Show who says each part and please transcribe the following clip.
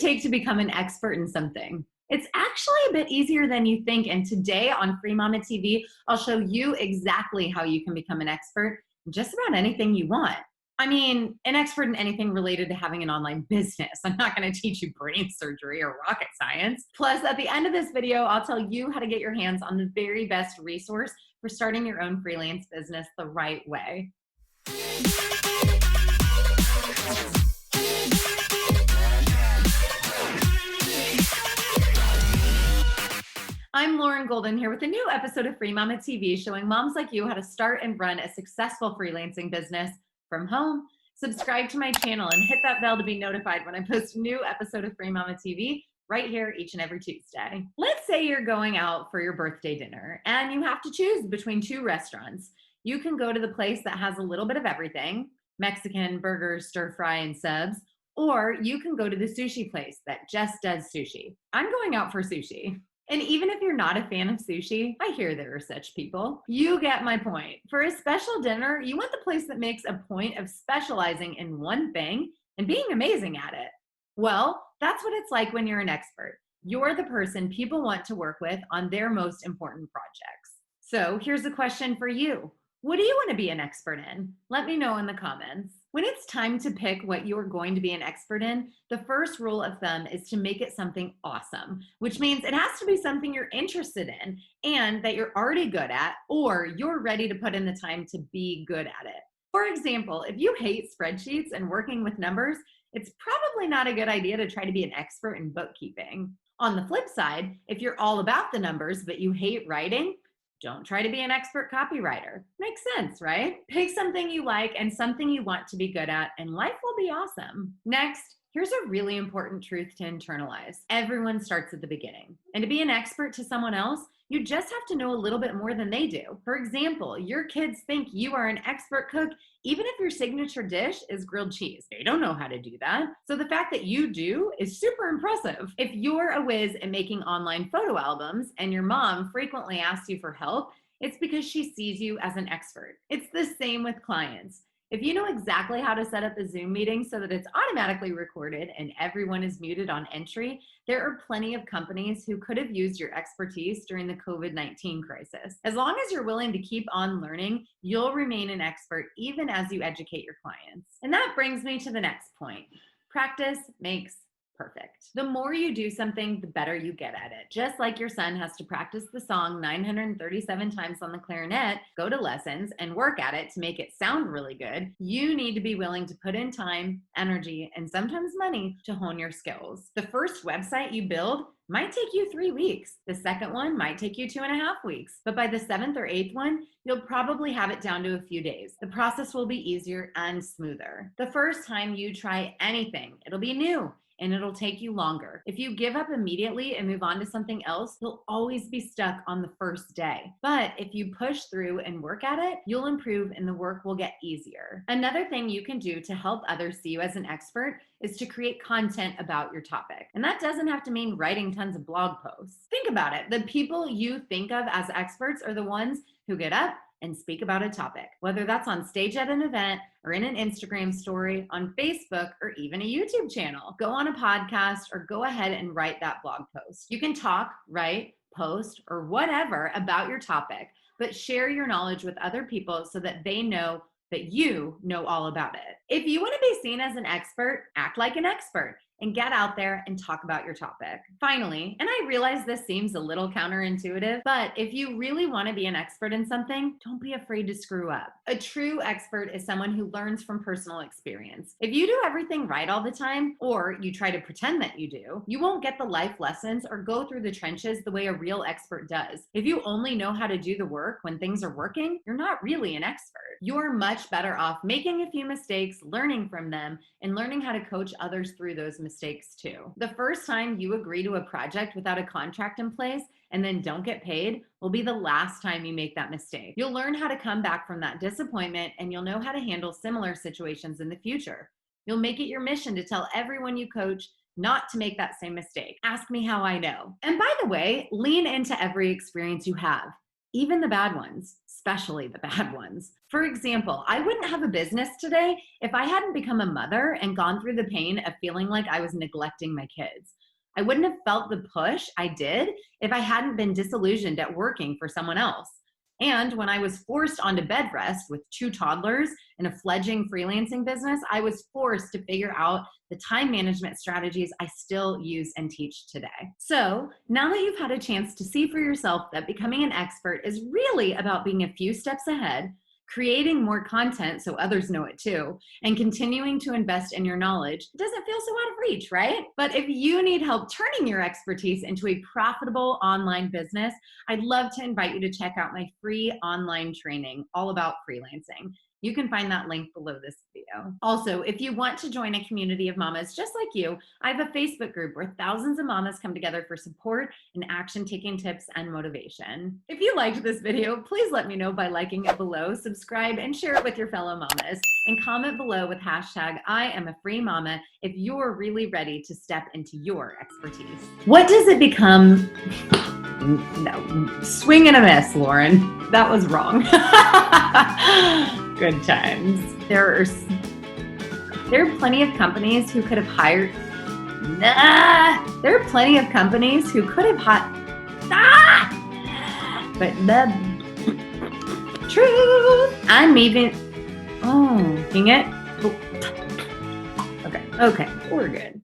Speaker 1: take to become an expert in something? It's actually a bit easier than you think. And today on Free Mama TV, I'll show you exactly how you can become an expert in just about anything you want. I mean, an expert in anything related to having an online business. I'm not going to teach you brain surgery or rocket science. Plus, at the end of this video, I'll tell you how to get your hands on the very best resource for starting your own freelance business the right way. I'm Lauren Golden here with a new episode of Free Mama TV showing moms like you how to start and run a successful freelancing business from home. Subscribe to my channel and hit that bell to be notified when I post a new episode of Free Mama TV right here each and every Tuesday. Let's say you're going out for your birthday dinner and you have to choose between two restaurants. You can go to the place that has a little bit of everything, Mexican, burgers, stir fry, and subs, or you can go to the sushi place that just does sushi. I'm going out for sushi. And even if you're not a fan of sushi, I hear there are such people. You get my point. For a special dinner, you want the place that makes a point of specializing in one thing and being amazing at it. Well, that's what it's like when you're an expert. You're the person people want to work with on their most important projects. So here's a question for you. What do you want to be an expert in? Let me know in the comments. When it's time to pick what you're going to be an expert in, the first rule of thumb is to make it something awesome, which means it has to be something you're interested in and that you're already good at, or you're ready to put in the time to be good at it. For example, if you hate spreadsheets and working with numbers, it's probably not a good idea to try to be an expert in bookkeeping. On the flip side, if you're all about the numbers but you hate writing, don't try to be an expert copywriter. Makes sense, right? Pick something you like and something you want to be good at, and life will be awesome. Next, here's a really important truth to internalize. Everyone starts at the beginning. And to be an expert to someone else, you just have to know a little bit more than they do. For example, your kids think you are an expert cook even if your signature dish is grilled cheese. They don't know how to do that. So the fact that you do is super impressive. If you're a whiz at making online photo albums and your mom frequently asks you for help, it's because she sees you as an expert. It's the same with clients. If you know exactly how to set up a Zoom meeting so that it's automatically recorded and everyone is muted on entry, there are plenty of companies who could have used your expertise during the COVID-19 crisis. As long as you're willing to keep on learning, you'll remain an expert even as you educate your clients. And that brings me to the next point. Practice makes perfect. The more you do something, the better you get at it. Just like your son has to practice the song 937 times on the clarinet, go to lessons, and work at it to make it sound really good, you need to be willing to put in time, energy, and sometimes money to hone your skills. The first website you build might take you 3 weeks. The second one might take you 2.5 weeks. But by the 7th or 8th one, you'll probably have it down to a few days. The process will be easier and smoother. The first time you try anything, it'll be new, and it'll take you longer. If you give up immediately and move on to something else, you'll always be stuck on the first day. But if you push through and work at it, you'll improve and the work will get easier. Another thing you can do to help others see you as an expert is to create content about your topic. And that doesn't have to mean writing tons of blog posts. Think about it. The people you think of as experts are the ones who get up and speak about a topic, whether that's on stage at an event or in an Instagram story, on Facebook, or even a YouTube channel. Go on a podcast or go ahead and write that blog post. You can talk, write, post, or whatever about your topic, but share your knowledge with other people so that they know that you know all about it. If you want to be seen as an expert, act like an expert and get out there and talk about your topic. Finally, and I realize this seems a little counterintuitive, but if you really want to be an expert in something, don't be afraid to screw up. A true expert is someone who learns from personal experience. If you do everything right all the time, or you try to pretend that you do, you won't get the life lessons or go through the trenches the way a real expert does. If you only know how to do the work when things are working, you're not really an expert. You're much better off making a few mistakes, learning from them, and learning how to coach others through those mistakes too. The first time you agree to a project without a contract in place and then don't get paid will be the last time you make that mistake. You'll learn how to come back from that disappointment, and you'll know how to handle similar situations in the future. You'll make it your mission to tell everyone you coach not to make that same mistake. Ask me how I know. And by the way, lean into every experience you have. even the bad ones, especially the bad ones. For example, I wouldn't have a business today if I hadn't become a mother and gone through the pain of feeling like I was neglecting my kids. I wouldn't have felt the push I did if I hadn't been disillusioned at working for someone else. And when I was forced onto bed rest with 2 toddlers and a fledgling freelancing business, I was forced to figure out the time management strategies I still use and teach today. So now that you've had a chance to see for yourself that becoming an expert is really about being a few steps ahead, creating more content so others know it too, and continuing to invest in your knowledge, it doesn't feel so out of reach, right? But if you need help turning your expertise into a profitable online business, I'd love to invite you to check out my free online training all about freelancing. You can find that link below this video. Also, if you want to join a community of mamas just like you, I have a Facebook group where thousands of mamas come together for support and action-taking tips and motivation. If you liked this video, please let me know by liking it below, subscribe, and share it with your fellow mamas. And comment below with hashtag #IamAFreeMama if you're really ready to step into your expertise. What does it become? No, swing and a miss, Lauren. That was wrong. Good times. There are plenty of companies who could have hired. There are plenty of companies who could have but the truth. I'm even. Oh, dang it. Okay, we're good.